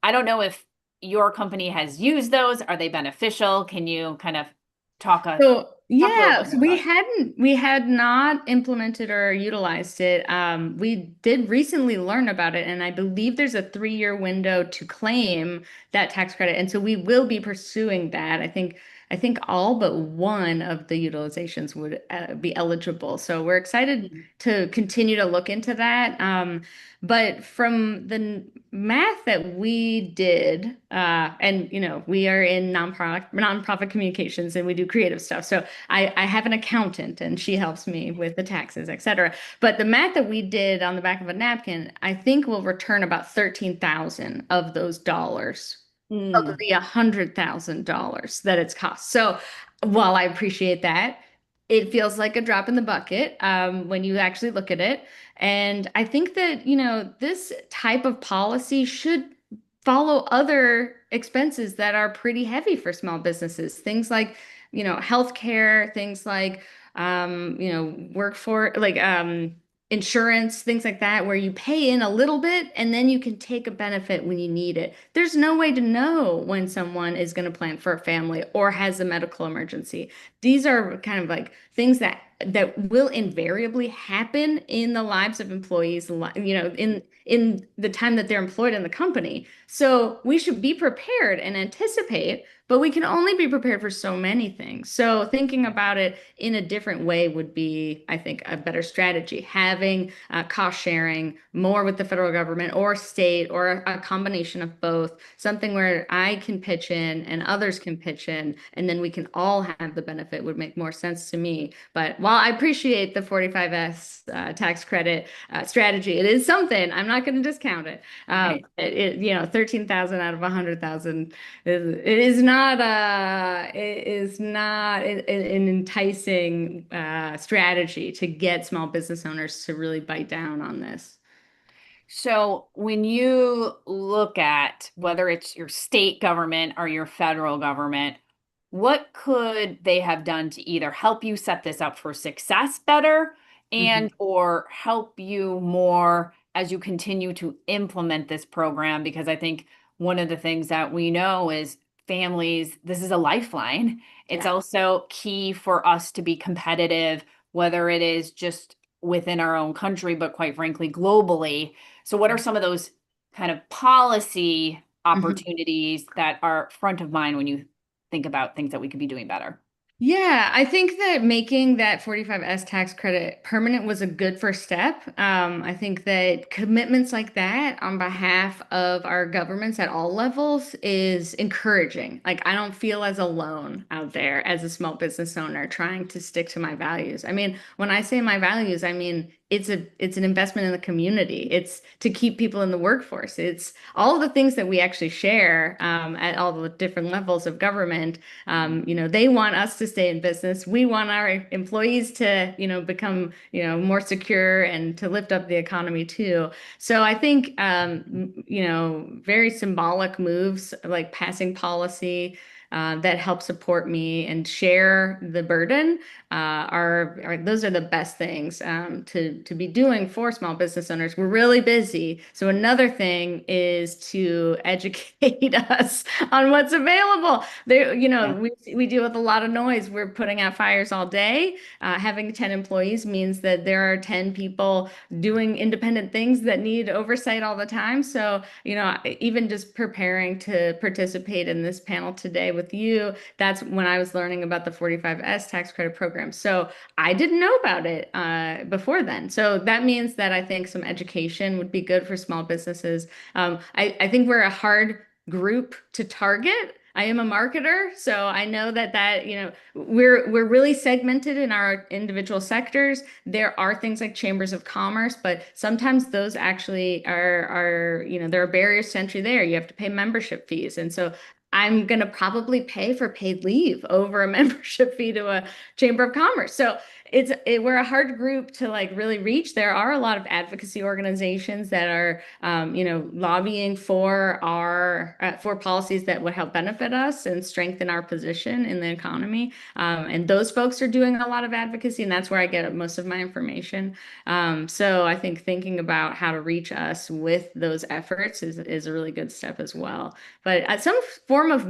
I don't know if your company has used those. Are they beneficial? Can you kind of talk a So talk a little yeah, bit so more about we had not implemented or utilized it. We did recently learn about it, and I believe there's a 3-year window to claim that tax credit, and so we will be pursuing that. I think all but one of the utilizations would be eligible. So we're excited it? to continue to look into that. But from the math that we did, and we are in nonprofit communications and we do creative stuff. So I have an accountant and she helps me with the taxes, et cetera. But the math that we did on the back of a napkin, I think will return about 13,000 of those dollars of Mm. the $100,000 that it's cost. So while I appreciate that, it feels like a drop in the bucket when you actually look at it. And I think that, this type of policy should follow other expenses that are pretty heavy for small businesses. Things like, healthcare, things like, workforce, like, insurance, things like that, where you pay in a little bit and then you can take a benefit when you need it. There's no way to know when someone is going to plan for a family or has a medical emergency. These are kind of like things that that will invariably happen in the lives of employees, in the time that they're employed in the company. So we should be prepared and anticipate, but we can only be prepared for so many things. So thinking about it in a different way would be, I think, a better strategy. Having cost sharing more with the federal government or state or a combination of both, something where I can pitch in and others can pitch in, and then we can all have the benefit would make more sense to me. But while I appreciate the 45S tax credit strategy, it is something. I'm not going to discount it. Right. 13,000 out of 100,000 it is not an enticing strategy to get small business owners to really bite down on this. So when you look at whether it's your state government or your federal government, what could they have done to either help you set this up for success better Mhm. and or help you more as you continue to implement this program? Because I think one of the things that we know is families, this is a lifeline. It's Yeah. also key for us to be competitive, whether it is just within our own country, but quite frankly, globally. So what are some of those kind of policy Mhm. opportunities that are front of mind when you think about things that we could be doing better? Yeah, I think that making that 45S tax credit permanent was a good first step. I think that commitments like that on behalf of our governments at all levels is encouraging. Like, I don't feel as alone out there as a small business owner trying to stick to my values. I mean, when I say my values, I mean it's an investment in the community. It's to keep people in the workforce. It's all of the things that we actually share at all the different levels of government. They want us to stay in business. We want our employees to, become, more secure and to lift up the economy too. So I think, very symbolic moves like passing policy that help support me and share the burden are those are the best things to be doing for small business owners. We're really busy, so another thing is to educate us on what's available. There, Yeah. we deal with a lot of noise. We're putting out fires all day. Having 10 employees means that there are 10 people doing independent things that need oversight all the time. So, even just preparing to participate in this panel today with you, that's when I was learning about the 45S tax credit program. So I didn't know about it before then. So that means that I think some education would be good for small businesses. I think we're a hard group to target. I am a marketer, so I know that we're really segmented in our individual sectors. There are things like chambers of commerce, but sometimes those actually there are barriers to entry there. You have to pay membership fees. And so I'm going to probably pay for paid leave over a membership fee to a chamber of commerce. So we're a hard group to like really reach. There are a lot of advocacy organizations that are lobbying for our for policies that would help benefit us and strengthen our position in the economy. And those folks are doing a lot of advocacy, and that's where I get most of my information. So I think thinking about how to reach us with those efforts is a really good step as well. But some form of,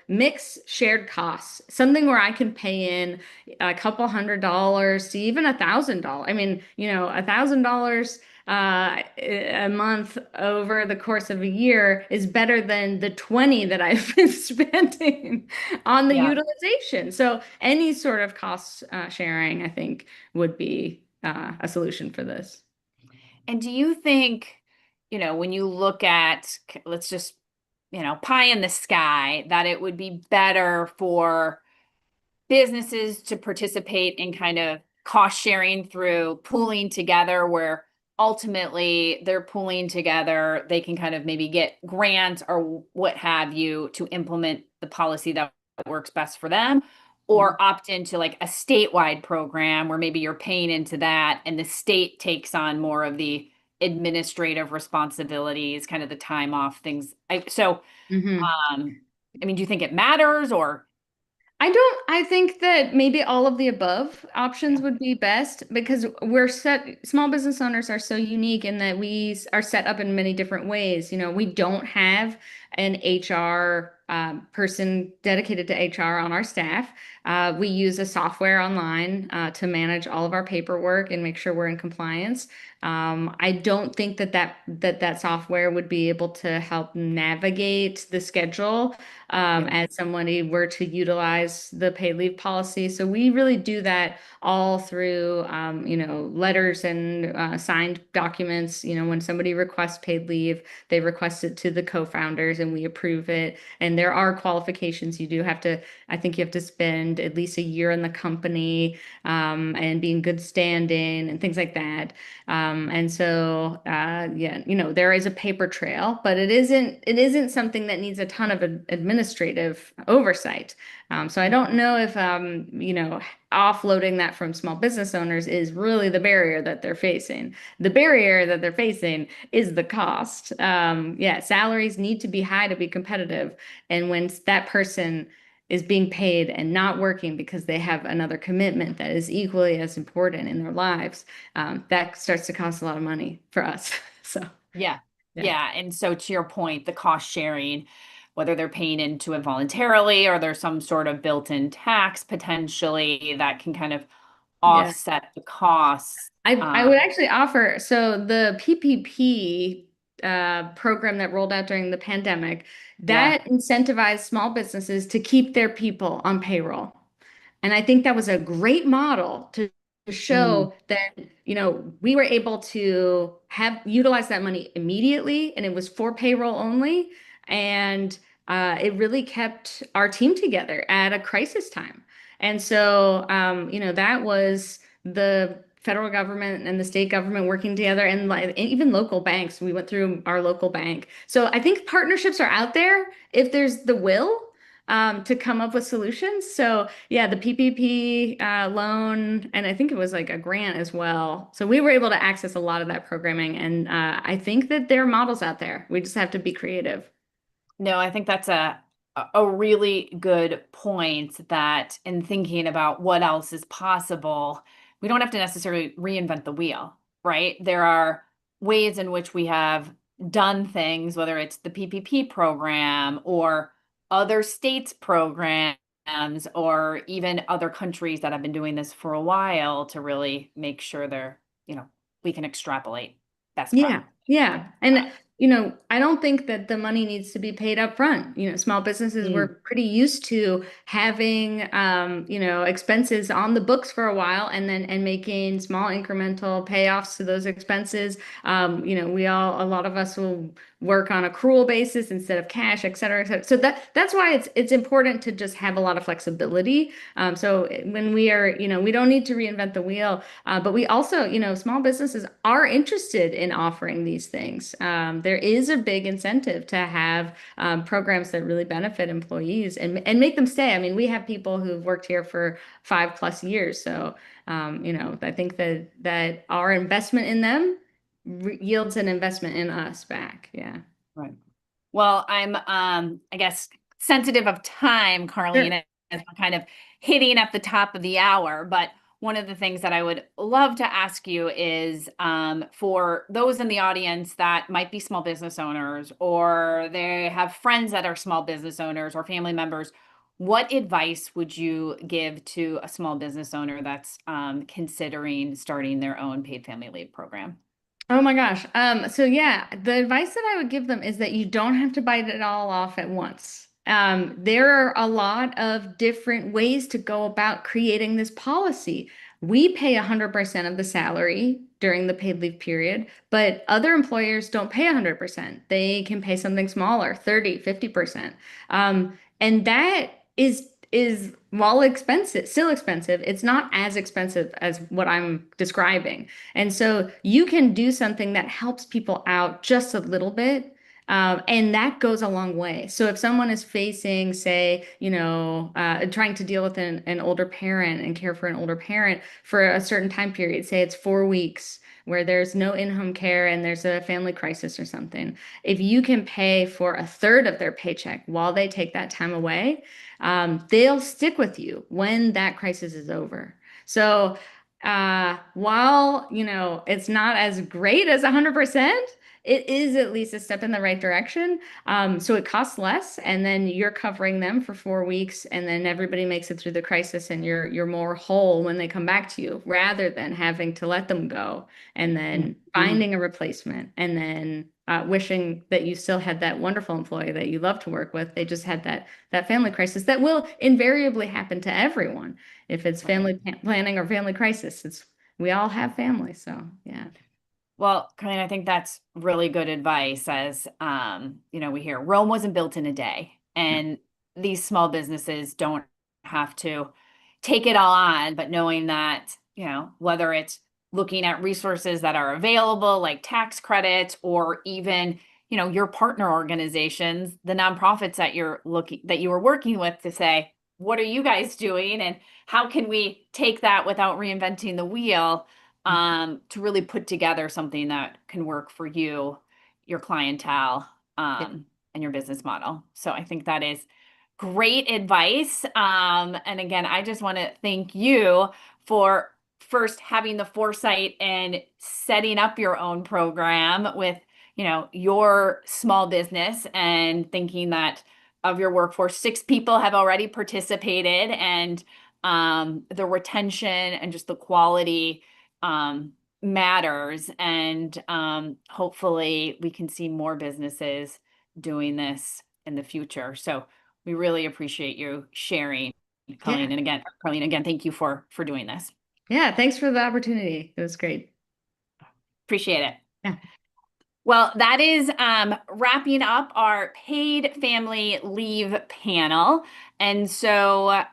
mix shared costs, something where I can pay in a couple $100 to even $1,000. I mean, $1,000 a month over the course of a year is better than the 20 that I've been spending on the Yeah. utilization. So any sort of cost sharing, I think, would be a solution for this. And do you think, when you look at, let's just, pie in the sky, that it would be better for businesses to participate in kind of cost sharing through pooling together, where ultimately they're pooling together, they can kind of maybe get grants or what have you to implement the policy that works best for them, Mhm. or opt into like a statewide program where maybe you're paying into that and the state takes on more of the administrative responsibilities, kind of the time off things. Mhm. Um, I mean, do you think it matters or? I think that maybe all of the above options would be best because small business owners are so unique in that we are set up in many different ways. We don't have an HR person dedicated to HR on our staff. We use a software online to manage all of our paperwork and make sure we're in compliance. I don't think that software would be able to help navigate the schedule Yeah. as somebody were to utilize the paid leave policy. So we really do that all through, letters and signed documents. When somebody requests paid leave, they request it to the co-founders and we approve it. And there are qualifications. I think you have to spend at least a year in the company and be in good standing and things like that. And so, yeah, there is a paper trail, but it isn't something that needs a ton of administrative oversight. So I don't know if, offloading that from small business owners is really the barrier that they're facing. The barrier that they're facing is the cost. Yeah, salaries need to be high to be competitive. And when that person is being paid and not working because they have another commitment that is equally as important in their lives, that starts to cost a lot of money for us. So, Yeah. yeah. Yeah. And so to your point, the cost sharing, whether they're paying into it voluntarily or there's some sort of built-in tax potentially that can kind of Yeah. offset the costs. I would actually offer, so the PPP program that rolled out during the pandemic, Yeah. that incentivized small businesses to keep their people on payroll. And I think that was a great model to Mm, show that, we were able to have utilize that money immediately, and it was for payroll only. And it really kept our team together at a crisis time. And so, that was the federal government and the state government working together, and like even local banks. We went through our local bank. So I think partnerships are out there if there's the will to come up with solutions. So yeah, the PPP loan, and I think it was like a grant as well. So we were able to access a lot of that programming, and I think that there are models out there. We just have to be creative. no, I think that's a really good point that in thinking about what else is possible, we don't have to necessarily reinvent the wheel, right? There are ways in which we have done things, whether it's the PPP program or other states' programs or even other countries that have been doing this for a while to really make sure we can extrapolate best Yeah, practice. yeah. And I don't think that the money needs to be paid up front. Small businesses were Mm, pretty used to having expenses on the books for a while and making small incremental payoffs to those expenses. A lot of us will work on accrual basis instead of cash, et cetera, et cetera. So that's why it's important to just have a lot of flexibility. So when we are, we don't need to reinvent the wheel. But we also, small businesses are interested in offering these things. There is a big incentive to have programs that really benefit employees and make them stay. I mean, we have people who've worked here for 5+ years. So, I think that our investment in them yields an investment in us back. Yeah. right. Well, I'm I guess sensitive of time, Sure. Carlene, as we're kind of hitting at the top of the hour. But one of the things that I would love to ask you is for those in the audience that might be small business owners or they have friends that are small business owners or family members, what advice would you give to a small business owner that's considering starting their own paid family leave program? Oh my gosh. So yeah, the advice that I would give them is that you don't have to bite it all off at once. There are a lot of different ways to go about creating this policy. We pay 100% of the salary during the paid leave period, but other employers don't pay 100%. They can pay something smaller, 30, 50%. And that is while expensive, still expensive, it's not as expensive as what I'm describing. And so you can do something that helps people out just a little bit. And that goes a long way. So if someone is facing, say, trying to deal with an older parent and care for an older parent for a certain time period, say it's 4 weeks where there's no in-home care and there's a family crisis or something, if you can pay for a third of their paycheck while they take that time away, they'll stick with you when that crisis is over. So while, it's not as great as 100%, it is at least a step in the right direction. So it costs less, and then you're covering them for 4 weeks, and then everybody makes it through the crisis, and you're more whole when they come back to you, rather than having to let them go and then finding a replacement, and then wishing that you still had that wonderful employee that you love to work with. They just had that family crisis that will invariably happen to everyone if it's family planning or family crisis. It's we all have families, so yeah. Well, Colleen, I think that's really good advice. As we hear Rome wasn't built in a day, and these small businesses don't have to take it all on, but knowing that, whether it's looking at resources that are available, like tax credits, or even, your partner organizations, the nonprofits that you are working with, to say, what are you guys doing, and how can we take that without reinventing the wheel? To really put together something that can work for you, your clientele, and your business model. So I think that is great advice. And again, I just want to thank you for first having the foresight and setting up your own program with, your small business, and thinking that of your workforce, 6 people have already participated, and the retention and just the quality matters. And hopefully we can see more businesses doing this in the future. So we really appreciate you sharing, Colleen. Yeah. And again, Colleen, again, thank you for doing this. Yeah, thanks for the opportunity. It was great. Appreciate it. Yeah. Well, that is wrapping up our paid family leave panel. And so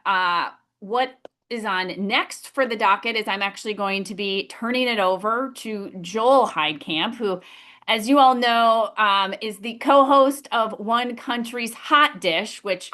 what is on next for the docket is I'm actually going to be turning it over to Joel Heidkamp, who, as you all know, is the co-host of One Country's Hot Dish, which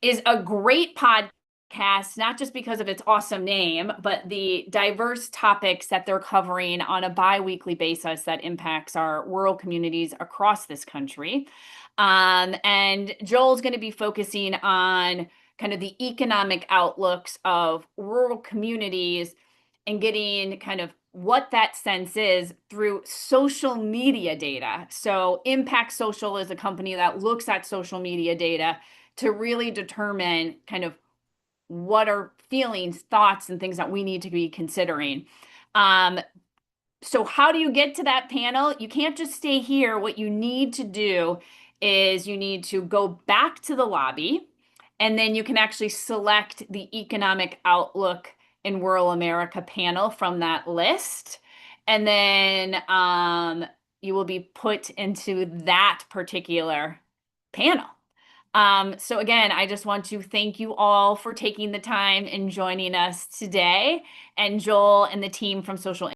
is a great podcast, not just because of its awesome name, but the diverse topics that they're covering on a bi-weekly basis that impacts our rural communities across this country. And Joel's going to be focusing on kind of the economic outlooks of rural communities and getting kind of what that sense is through social media data. So Impact Social is a company that looks at social media data to really determine kind of what are feelings, thoughts, and things that we need to be considering. So how do you get to that panel? You can't just stay here. What you need to do is you need to go back to the lobby, and then you can actually select the Economic Outlook in Rural America panel from that list. And then you will be put into that particular panel. So again, I just want to thank you all for taking the time and joining us today. And Joel and the team from Social